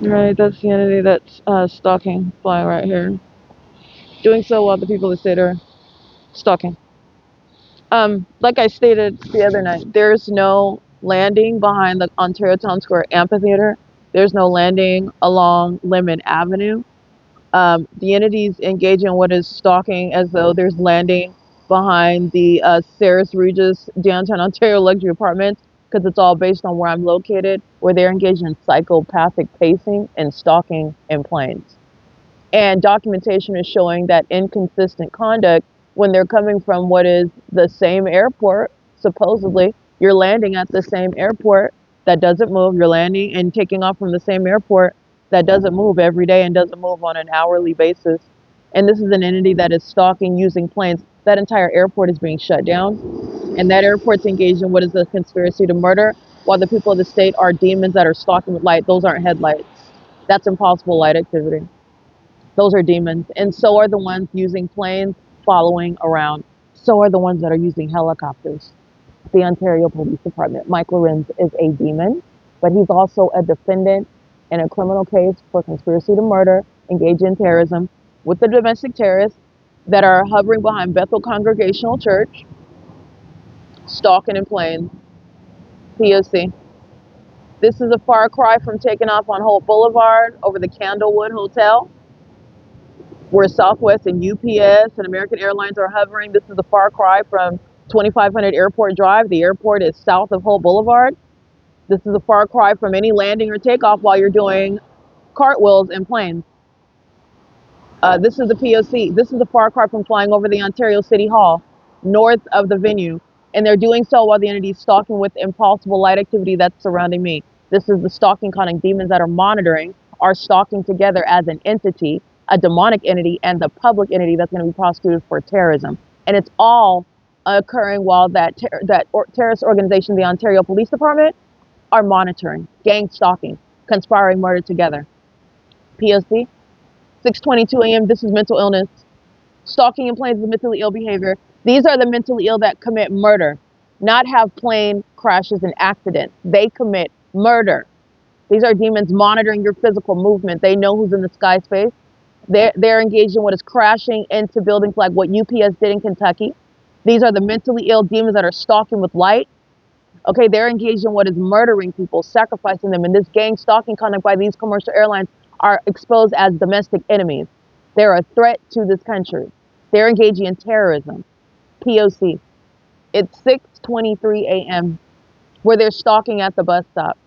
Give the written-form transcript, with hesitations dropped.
Right, that's the entity that's stalking, flying right here. Doing so while the people of the state are stalking. Like I stated the other night, there's no landing behind the Ontario Town Square Amphitheater. There's no landing along Lemon Avenue. The entities engage in what is stalking as though there's landing behind the Ceres Regis downtown Ontario luxury apartments because it's all based on where I'm located, where they're engaged in psychopathic pacing and stalking in planes. And documentation is showing that inconsistent conduct when they're coming from what is the same airport, supposedly. You're landing at the same airport that doesn't move. You're landing and taking off from the same airport that doesn't move every day and doesn't move on an hourly basis. And this is an entity that is stalking using planes. That entire airport is being shut down, and that airport's engaged in what is a conspiracy to murder, while the people of the state are demons that are stalking with light. Those aren't headlights. That's impossible light activity. Those are demons. And so are the ones using planes following around. So are the ones that are using helicopters. The Ontario Police Department. Mike Lorenz is a demon, but he's also a defendant in a criminal case for conspiracy to murder, engage in terrorism with the domestic terrorists that are hovering behind Bethel Congregational Church, stalking in planes. P.O.C. This is a far cry from taking off on Holt Boulevard over the Candlewood Hotel, where Southwest and UPS and American Airlines are hovering. This is a far cry from 2500 Airport Drive. The airport is south of Holt Boulevard. This is a far cry from any landing or takeoff while you're doing cartwheels in planes. This is the P.O.C. This is a far cry from flying over the Ontario City Hall, north of the venue. And they're doing so while the entity is stalking with impossible light activity that's surrounding me. This is the stalking conning demons that are monitoring, are stalking together as an entity, a demonic entity, and the public entity that's going to be prosecuted for terrorism. And it's all occurring while terrorist organization, the Ontario Police Department, are monitoring, gang stalking, conspiring murder together. P.O.C. 6:22 a.m. This is mental illness. Stalking in planes is mentally ill behavior. These are the mentally ill that commit murder, not have plane crashes and accidents. They commit murder. These are demons monitoring your physical movement. They know who's in the sky space. They're engaged in what is crashing into buildings like what UPS did in Kentucky. These are the mentally ill demons that are stalking with light. Okay, they're engaged in what is murdering people, sacrificing them. And this gang stalking conduct by these commercial airlines are exposed as domestic enemies. They're a threat to this country. They're engaging in terrorism. P.O.C. It's 6:23 a.m. where they're stalking at the bus stop.